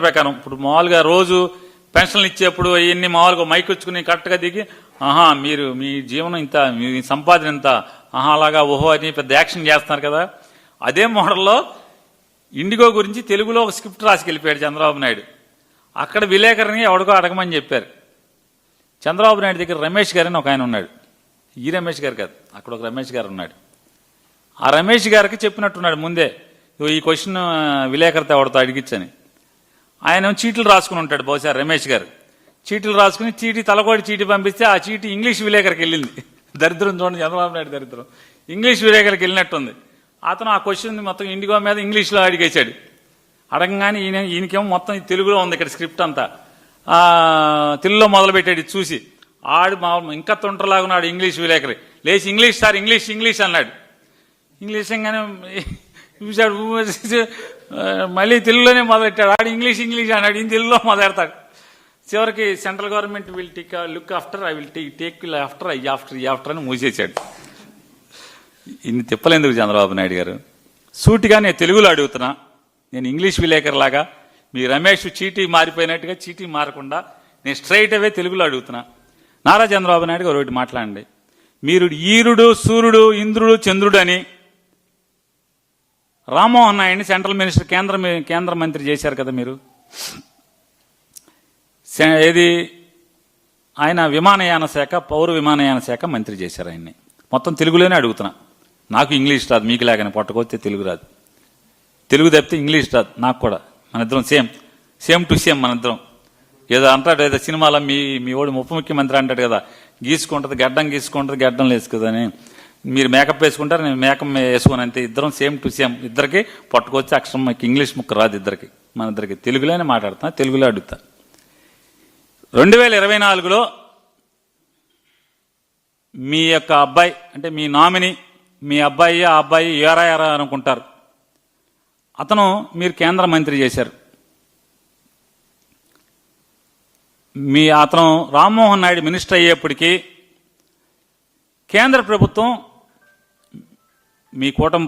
ప్రకారం ఇప్పుడు మామూలుగా రోజు పెన్షన్లు ఇచ్చేప్పుడు ఇవన్నీ మామూలుగా మైక్ వచ్చుకుని కరెక్ట్గా దిగి మీరు మీ జీవనం ఇంత, మీ సంపాదన ఇంత, అలాగా ఓహో అని పెద్ద యాక్షన్ చేస్తున్నారు కదా. అదే మోడల్లో ఇండిగో గురించి తెలుగులో ఒక స్క్రిప్ట్ రాసుకెళ్ళిపోయాడు చంద్రబాబు నాయుడు. అక్కడ విలేకరిని ఎవడికో అడగమని చెప్పారు. చంద్రబాబు నాయుడు దగ్గర రమేష్ గారు అని ఒక ఆయన ఉన్నాడు. ఈ రమేష్ గారు కాదు, అక్కడ ఒక రమేష్ గారు ఉన్నాడు. ఆ రమేష్ గారికి చెప్పినట్టున్నాడు ముందే, ఈ క్వశ్చన్ విలేకరితో ఎవరితో అడిగిచ్చని. ఆయన చీట్లు రాసుకుని ఉంటాడు బహుశా రమేష్ గారు. చీట్లు రాసుకుని తలకోడి చీటీ పంపిస్తే ఆ చీటీ ఇంగ్లీష్ విలేకరికి వెళ్ళింది. దరిద్రం చూడండి, చంద్రబాబు నాయుడు దరిద్రం. ఇంగ్లీష్ విలేకరికి వెళ్ళినట్టుంది. అతను ఆ క్వశ్చన్ మొత్తం ఇండిగో మీద ఇంగ్లీష్లో అడిగేశాడు. అడగగానే ఈయనకేమో మొత్తం తెలుగులో ఉంది ఇక్కడ స్క్రిప్ట్ అంతా. తెలుగులో మొదలుపెట్టాడు చూసి. ఆడు ఇంకా తొంటలాగున్నాడు ఇంగ్లీష్ విలేకరి. లేచి ఇంగ్లీష్ సార్, ఇంగ్లీష్ ఇంగ్లీష్ అన్నాడు. ఇంగ్లీష్ అనగానే చూశాడు, మళ్ళీ తెలుగులోనే మొదలెట్టాడు. ఆడు ఇంగ్లీష్ ఇంగ్లీష్ అన్నాడు, ఈయన తెలుగులో మొదలెడతాడు. చివరికి central government will take look after, I will take after, I after అని మూసేశాడు. ఇన్ని తిప్పలేందుకు చంద్రబాబు నాయుడు గారు? సూటిగా నేను తెలుగులో అడుగుతున్నా, నేను ఇంగ్లీష్ విలేకరులాగా మీ రమేష్ చీటీ మారిపోయినట్టుగా చీటీ మారకుండా నేను స్ట్రైట్ అవే తెలుగులో అడుగుతున్నా. నారా చంద్రబాబు నాయుడు గారు ఒకటి మాట్లాడండి. మీరు ఈరుడు, సూర్యుడు, ఇంద్రుడు, చంద్రుడు అని రామ్మోహన్ నాయుడిని సెంట్రల్ మినిస్టర్, కేంద్ర మంత్రి చేశారు కదా మీరు. ఏది ఆయన విమానయాన శాఖ, పౌర విమానయాన శాఖ మంత్రి చేశారు ఆయన్ని. మొత్తం తెలుగులోనే అడుగుతున్నా. నాకు ఇంగ్లీష్ రాదు, మీకు లేకనే పొట్టకొస్తే తెలుగు రాదు. తెలుగు తప్పితే ఇంగ్లీష్ రాదు నాకు కూడా. మన ఇద్దరం సేమ్ టు సేమ్ మన ఇద్దరం. ఏదో అంటాడు, ఏదో సినిమాలో మీ వాడు ఉప ముఖ్యమంత్రి అంటాడు కదా, గీసుకుంటుంది గడ్డం, గీసుకుంటుంది గడ్డం వేసుకుందని. మీరు మేకప్ వేసుకుంటారు, నేను మేకప్ వేసుకుని అంతే. ఇద్దరం సేమ్ టు సేమ్. ఇద్దరికి పట్టుకొచ్చి అక్షరం ఇంగ్లీష్ ముక్క రాదు ఇద్దరికి. మన ఇద్దరికి తెలుగులోనే మాట్లాడుతున్నా, తెలుగులో అడుగుతా. 2024లో మీ యొక్క అబ్బాయి అంటే మీ నామినీ, మీ అబ్బాయి, ఆ అబ్బాయి ఏరా అనుకుంటారు. అతను మీరు కేంద్ర మంత్రి చేశారు. అతను రామ్మోహన్ నాయుడు మినిస్టర్ అయ్యేప్పటికీ కేంద్ర ప్రభుత్వం మీ కూటమి